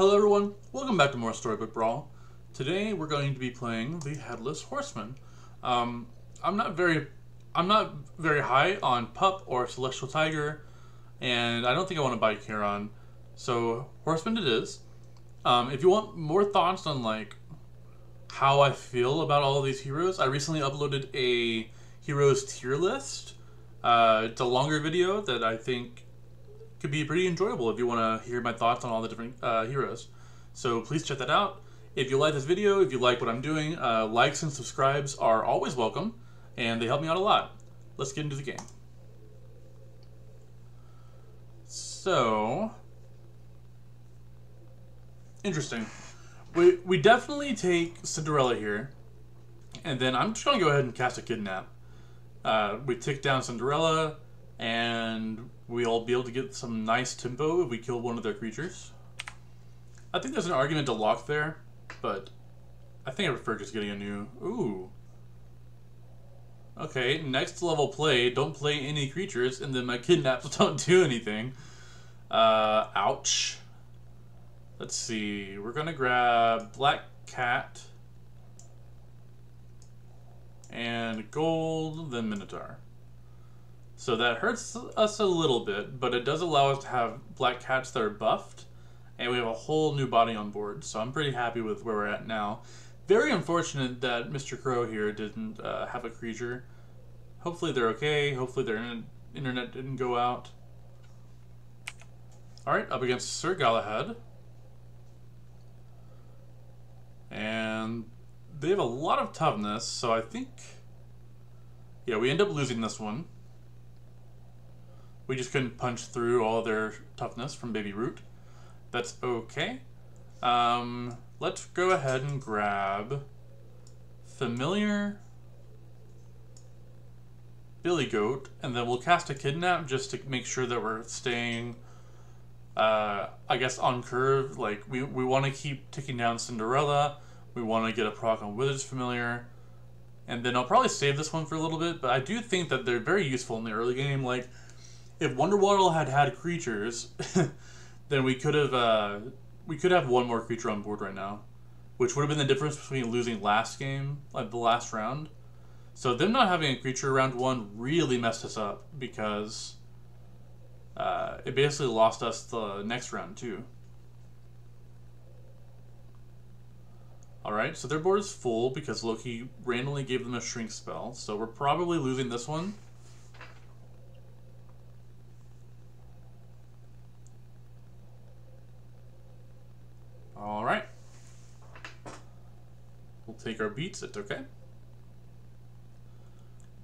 Hello everyone, welcome back to more Storybook Brawl. Today we're going to be playing the Headless Horseman. I'm not very high on Pup or Celestial Tiger, and I don't think I want to buy Charon. So Horseman it is. If you want more thoughts on like how I feel about all of these heroes, I recently uploaded a heroes tier list. It's a longer video that I think could be pretty enjoyable if you want to hear my thoughts on all the different heroes. So please check that out. If you like this video, if you like what I'm doing, likes and subscribes are always welcome, and they help me out a lot. Let's get into the game. So, interesting. We definitely take Cinderella here, and then I'm just going to go ahead and cast a Kidnap. We take down Cinderella, and we'll be able to get some nice tempo if we kill one of their creatures. I think there's an argument to lock there, but I think I prefer just getting a new... Ooh. Okay, next level play, don't play any creatures, and then my kidnaps don't do anything. Ouch. Let's see, we're gonna grab Black Cat, and Gold, then Minotaur. So that hurts us a little bit, but it does allow us to have Black Cats that are buffed, and we have a whole new body on board, so I'm pretty happy with where we're at now. Very unfortunate that Mr. Crow here didn't have a creature. Hopefully they're okay, hopefully their internet didn't go out. Alright, up against Sir Galahad. And they have a lot of toughness, so I think... Yeah, we end up losing this one. We just couldn't punch through all their toughness from Baby Root. That's okay. Let's go ahead and grab Familiar, Billy Goat, and then we'll cast a Kidnap just to make sure that we're staying, I guess, on curve. Like, we want to keep ticking down Cinderella. We want to get a proc on Wizard's Familiar. And then I'll probably save this one for a little bit, but I do think that they're very useful in the early game. Like, if Wonderwaddle had creatures, then we could have one more creature on board right now, which would have been the difference between losing last game, like the last round. So them not having a creature round one really messed us up, because it basically lost us the next round too. Alright, so their board is full because Loki randomly gave them a shrink spell, so we're probably losing this one. Alright. We'll take our beats, it's okay.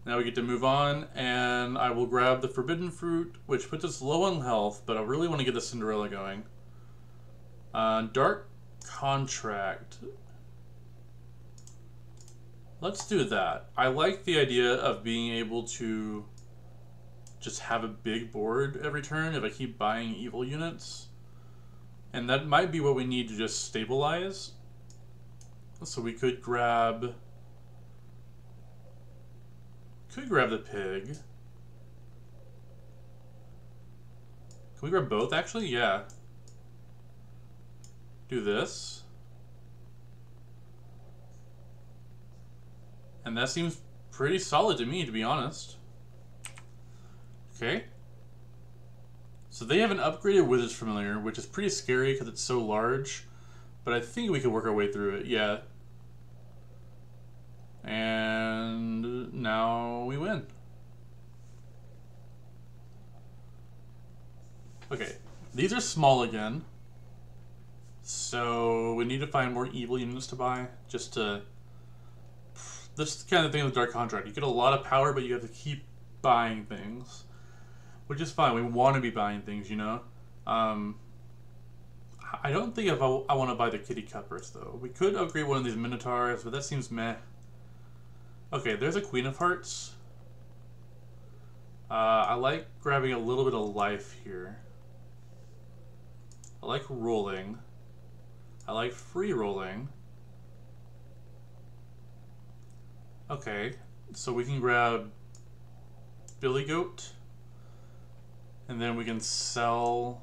Now we get to move on, and I will grab the Forbidden Fruit, which puts us low on health, but I really want to get the Cinderella going. Dark Contract. Let's do that. I like the idea of being able to just have a big board every turn if I keep buying evil units. And that might be what we need to just stabilize. So we could grab the pig. Can we grab both actually? Yeah. Do this. And that seems pretty solid to me, to be honest. Okay. So they have an upgraded Wizard's Familiar, which is pretty scary because it's so large. But I think we can work our way through it, yeah. And now we win. Okay, these are small again. So we need to find more evil units to buy, just to... This is the kind of thing with Dark Contract. You get a lot of power, but you have to keep buying things. Which is fine. We want to be buying things, you know? I don't think if I want to buy the Kitty Cuppers, though. We could upgrade one of these Minotaurs, but that seems meh. Okay, there's a Queen of Hearts. I like grabbing a little bit of life here. I like rolling. I like free rolling. Okay, so we can grab Billy Goat, and then we can sell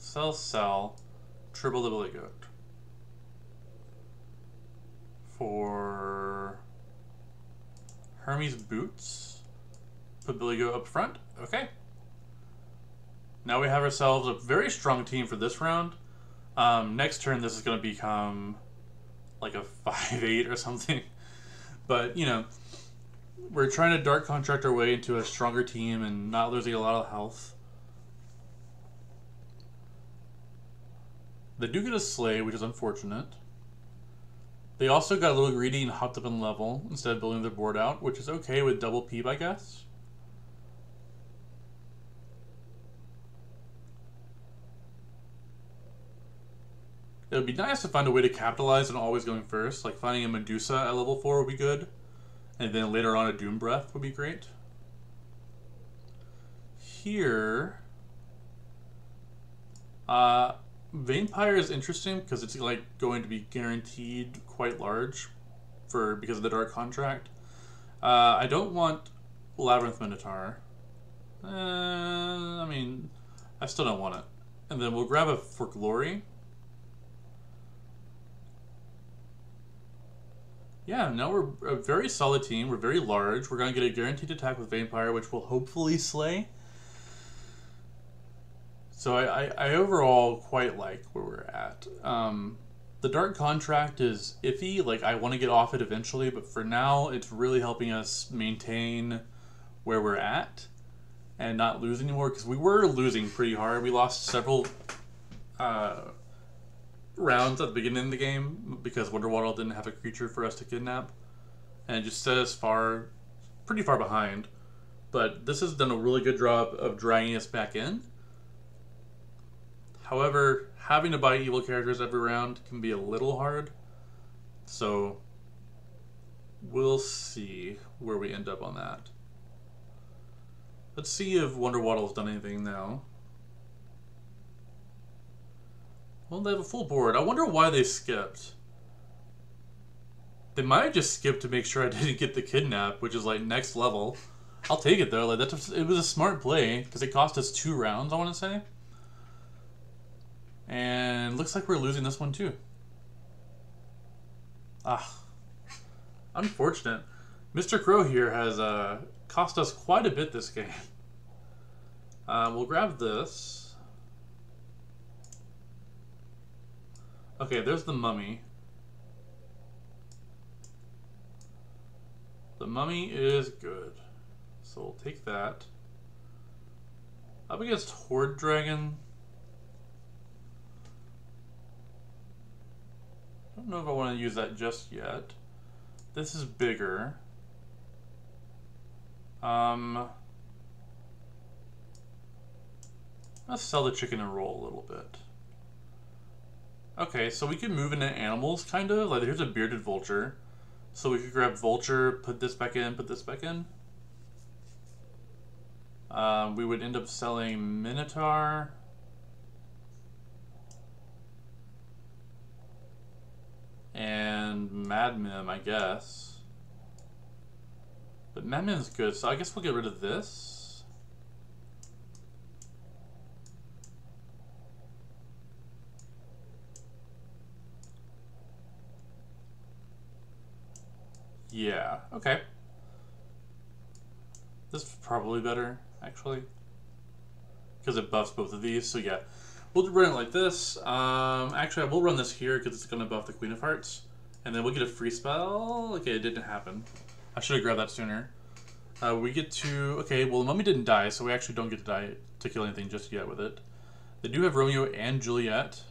Sell. Triple the Billy Goat. For Hermes boots. Put Billy Goat up front. Okay. Now we have ourselves a very strong team for this round. Next turn, this is going to become like a 5-8 or something. But, you know, we're trying to dark contract our way into a stronger team and not losing a lot of health. They do get a Slay, which is unfortunate. They also got a little greedy and hopped up in level instead of building their board out, which is okay with double Peep, I guess. It would be nice to find a way to capitalize on always going first, like finding a Medusa at level 4 would be good, and then later on a Doom Breath would be great. Here, Vampire is interesting because it's like going to be guaranteed quite large because of the Dark Contract. I don't want Labyrinth Minotaur. I mean, I still don't want it. And then we'll grab a for Glory. Yeah, now we're a very solid team. We're very large. We're going to get a guaranteed attack with Vampire, which will hopefully slay. So I overall quite like where we're at. The Dark Contract is iffy. Like, I want to get off it eventually, but for now, it's really helping us maintain where we're at and not lose anymore, because we were losing pretty hard. We lost several rounds at the beginning of the game because Wonderwaddle didn't have a creature for us to kidnap, and it just set us pretty far behind. But this has done a really good job of dragging us back in. However, having to buy evil characters every round can be a little hard, so we'll see where we end up on that. Let's see if Wonderwaddle's done anything now. Well, they have a full board. I wonder why they skipped. They might have just skipped to make sure I didn't get the kidnap, which is like next level. I'll take it though. Like it was a smart play because it cost us 2 rounds, I want to say. And looks like we're losing this one too. Unfortunate. Mr. Crow here has cost us quite a bit this game. We'll grab this. Okay, there's the mummy. The mummy is good. So we'll take that. Up against Horde Dragon. I don't know if I want to use that just yet. This is bigger. Let's sell the chicken and roll a little bit. Okay, so we can move into animals, kind of. Like, here's a bearded vulture. So we could grab vulture, put this back in, put this back in. We would end up selling Minotaur. And Mad Mim, I guess. But Mad Mim's good, so I guess we'll get rid of this. Yeah, okay. This is probably better, actually. Because it buffs both of these, so yeah. We'll run it like this. Actually, I will run this here because it's going to buff the Queen of Hearts. And then we'll get a free spell. Okay, it didn't happen. I should have grabbed that sooner. We get to... Okay, well, the mummy didn't die, so we actually don't get to die to kill anything just yet with it. They do have Romeo and Juliet.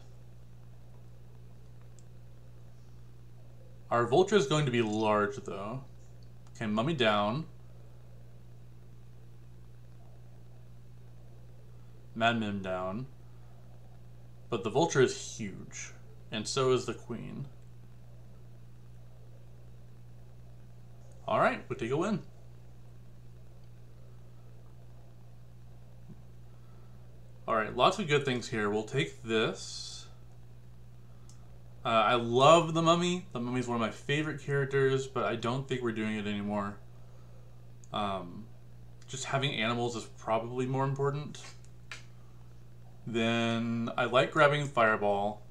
Our vulture is going to be large, though. Okay, mummy down. Mad Mim down. But the vulture is huge, and so is the queen. Alright, we'll take a win. Alright, lots of good things here. We'll take this. I love the mummy. The mummy's one of my favorite characters, but I don't think we're doing it anymore. Just having animals is probably more important. Then I like grabbing Fireball.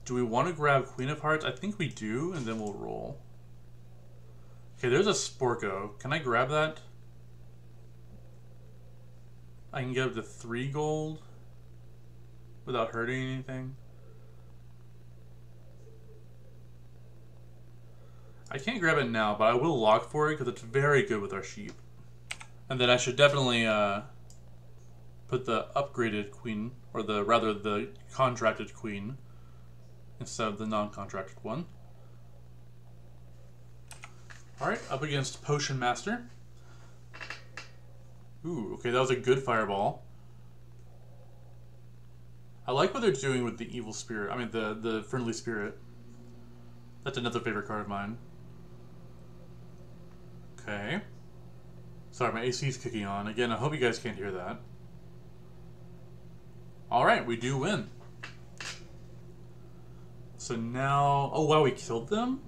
Do we want to grab Queen of Hearts? I think we do, and then we'll roll. Okay, there's a Sporko. Can I grab that? I can get up to 3 gold without hurting anything. I can't grab it now, but I will lock for it because it's very good with our sheep. And then I should definitely put the upgraded queen, or rather the contracted queen, instead of the non-contracted one. Alright, up against Potion Master. Ooh, okay, that was a good fireball. I like what they're doing with the evil spirit. I mean, the friendly spirit. That's another favorite card of mine. Okay. Sorry, my AC is kicking on. Again, I hope you guys can't hear that. Alright, we do win. So now... Oh, wow, we killed them?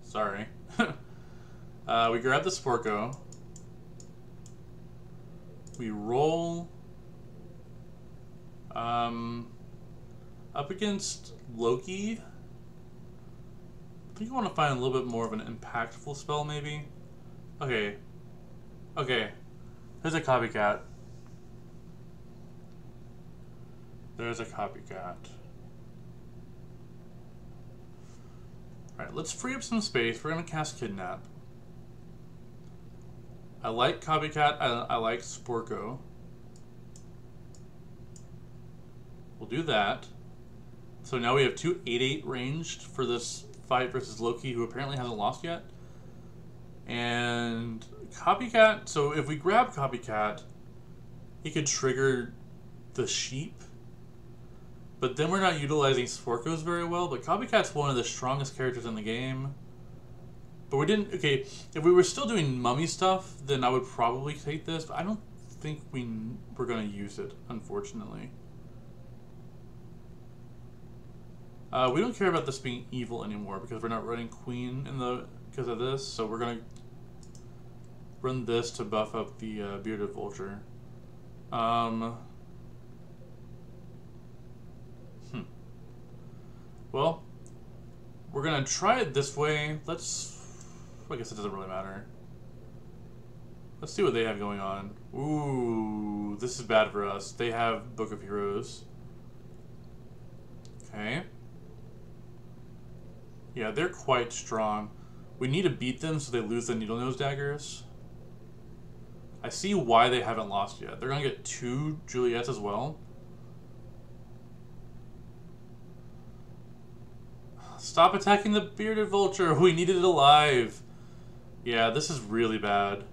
Sorry. We grab the Sporko. We roll. Up against Loki. I think I want to find a little bit more of an impactful spell, maybe. Okay. Okay. There's a copycat. There's a copycat. Alright, let's free up some space. We're going to cast Kidnap. I like Copycat. I like Sporko. We'll do that. So now we have 2 8/8 ranged for this fight versus Loki, who apparently hasn't lost yet. And Copycat, so if we grab Copycat, he could trigger the sheep. But then we're not utilizing Sporkos very well, but Copycat's one of the strongest characters in the game. But we didn't, okay, if we were still doing mummy stuff, then I would probably take this, but I don't think we're going to use it, unfortunately. We don't care about this being evil anymore because we're not running Queen because of this, so we're going to run this to buff up the Bearded Vulture. Well, we're going to try it this way. I guess it doesn't really matter. Let's see what they have going on. Ooh, this is bad for us. They have Book of Heroes. Okay. Yeah, they're quite strong. We need to beat them so they lose the Needle Nose Daggers. I see why they haven't lost yet. They're going to get 2 Juliets as well. Stop attacking the Bearded Vulture. We needed it alive. Yeah, this is really bad.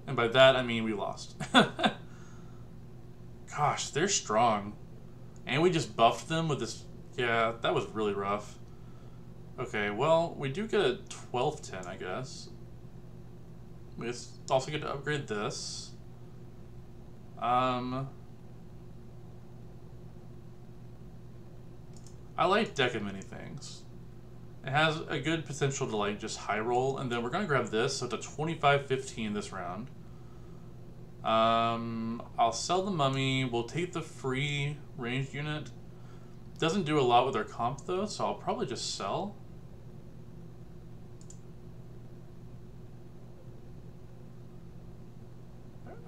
And by that, I mean we lost. Gosh, they're strong. And we just buffed them with this... Yeah, that was really rough. Okay, well, we do get a 12-10, I guess. We also get to upgrade this. I like Deck of Many Things. It has a good potential to like just high roll, and then we're gonna grab this, so it's a 25-15 this round. I'll sell the mummy. We'll take the free ranged unit. Doesn't do a lot with our comp though, so I'll probably just sell.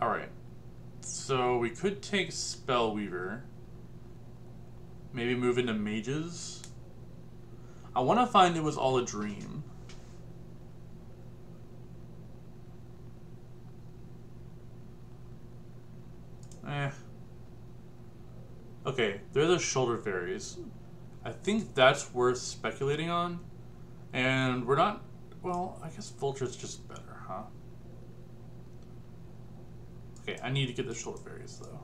Alright. So we could take Spellweaver. Maybe move into Mages. I want to find It Was All a Dream. Okay, they're the Shoulder Fairies. I think that's worth speculating on. And we're not... Well, I guess Vulture's just better, huh? Okay, I need to get the Shoulder Fairies, though.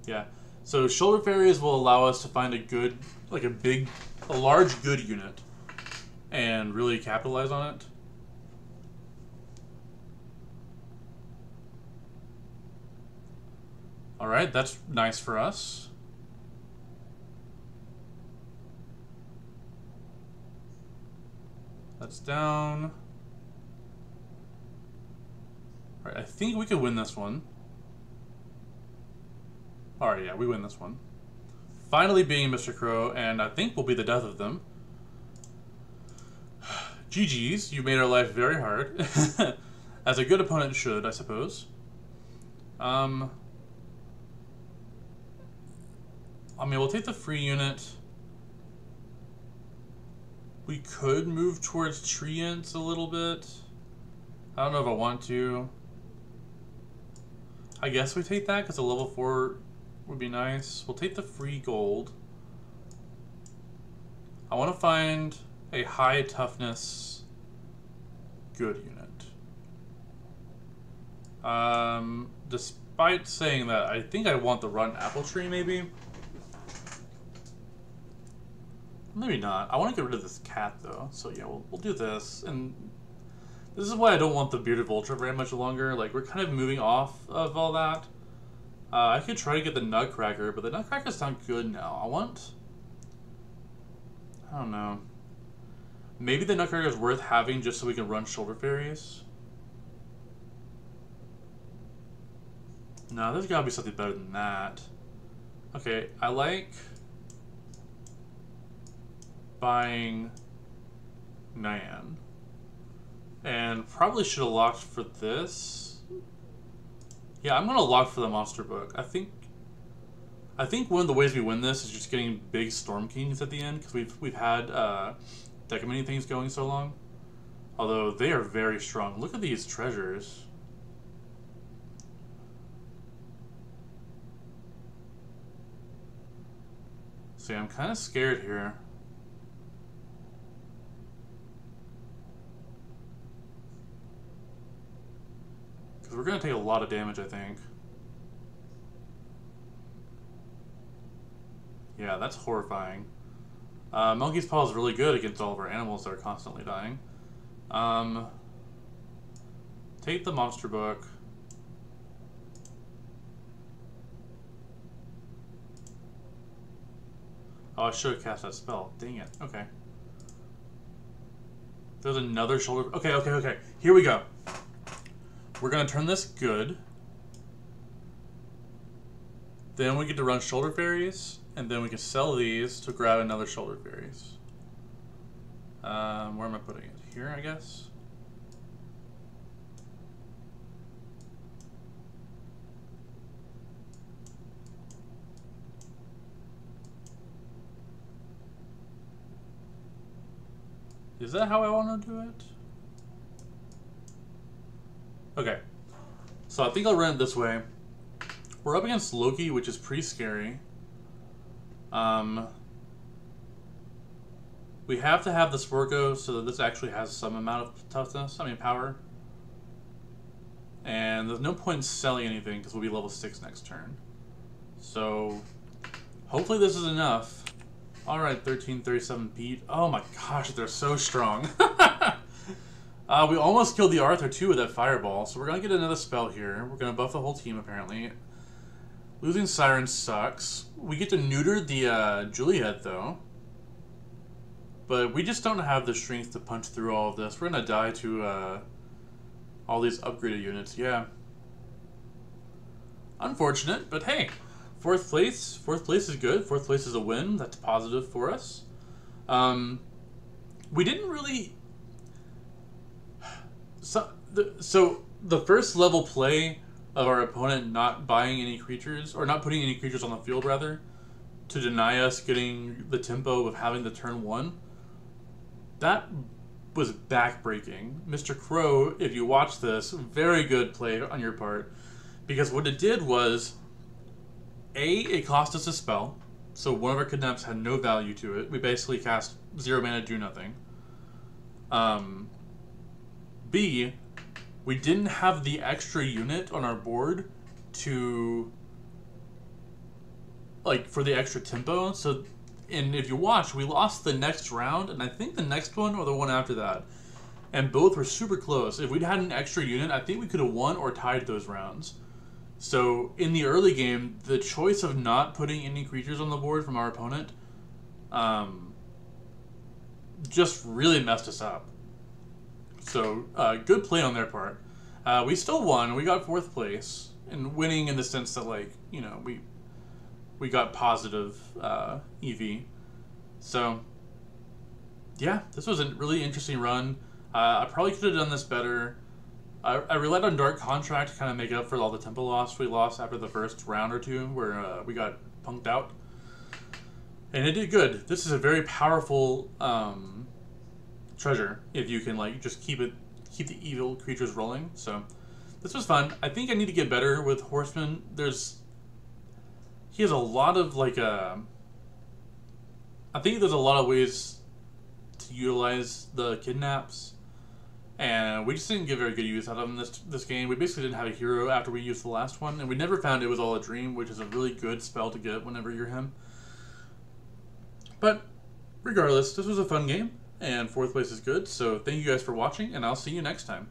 Yeah. So Shoulder Fairies will allow us to find a good, like a large good unit and really capitalize on it. Alright, that's nice for us. That's down. Alright, I think we could win this one. Alright, yeah, we win this one. Finally being Mr. Crow, and I think will be the death of them. GG's, you made our life very hard. As a good opponent should, I suppose. I mean, we'll take the free unit. We could move towards Treants a little bit. I don't know if I want to. I guess we take that because a level 4 would be nice. We'll take the free gold. I want to find a high toughness good unit. Despite saying that, I think I want the rotten apple tree maybe. Maybe not. I want to get rid of this cat though. So yeah, we'll do this. And this is why I don't want the bearded vulture very much longer. Like, we're kind of moving off of all that. I could try to get the nutcracker, but the nutcracker's not good now. I don't know. Maybe the nutcracker is worth having just so we can run shoulder fairies. No, there's gotta be something better than that. Okay, I like buying Nyan. And probably should have locked for this. Yeah, I'm gonna lock for the monster book. I think one of the ways we win this is just getting big Storm Kings at the end, because we've had decimini things going so long. Although they are very strong. Look at these treasures. See, I'm kind of scared here. Because we're going to take a lot of damage, I think. Yeah, that's horrifying. Monkey's Paw is really good against all of our animals that are constantly dying. Take the monster book. Oh, I should have cast that spell. Dang it. Okay. There's another shoulder. Okay. Here we go. We're going to turn this good. Then we get to run shoulder fairies. And then we can sell these to grab another shoulder fairies. Where am I putting it? Here, I guess? Is that how I want to do it? Okay. So I think I'll run it this way. We're up against Loki, which is pretty scary. We have to have the Sporko so that this actually has some amount of toughness, power. And there's no point in selling anything because we'll be level 6 next turn. So, hopefully this is enough. Alright, 1337 beat. Oh my gosh, they're so strong. We almost killed the Arthur too with that fireball, so we're going to get another spell here. We're going to buff the whole team apparently. Losing Siren sucks. We get to neuter the Juliet though. But we just don't have the strength to punch through all of this. We're going to die to all these upgraded units, yeah. Unfortunate, but hey. Fourth place is good. Fourth place is a win. That's positive for us. We didn't really... So the first level play of our opponent not buying any creatures, or not putting any creatures on the field, rather, to deny us getting the tempo of having the turn 1, that was backbreaking. Mr. Crow, if you watch this, very good play on your part, because what it did was... it cost us a spell, so one of our kidnaps had no value to it. We basically cast 0 mana, do nothing. B, we didn't have the extra unit on our board to, for the extra tempo, so, and if you watch, we lost the next round, and I think the next one or the one after that, and both were super close. If we'd had an extra unit, I think we could have won or tied those rounds. So, in the early game, the choice of not putting any creatures on the board from our opponent just really messed us up. So, good play on their part. We still won. We got 4th place, and winning in the sense that, like, you know, we got positive EV. So yeah, this was a really interesting run. I probably could have done this better. I relied on Dark Contract to kind of make up for all the tempo loss we lost after the first round or two, where we got punked out. And it did good. This is a very powerful treasure if you can, like, just keep the evil creatures rolling. So this was fun. I think I need to get better with Horseman. He has a lot of, like, I think there's a lot of ways to utilize the kidnaps, and we just didn't get very good use out of them this game. We basically didn't have a hero after we used the last one, and we never found It Was All a Dream, which is a really good spell to get whenever you're him. But regardless, this was a fun game, and 4th place is good, so thank you guys for watching, and I'll see you next time.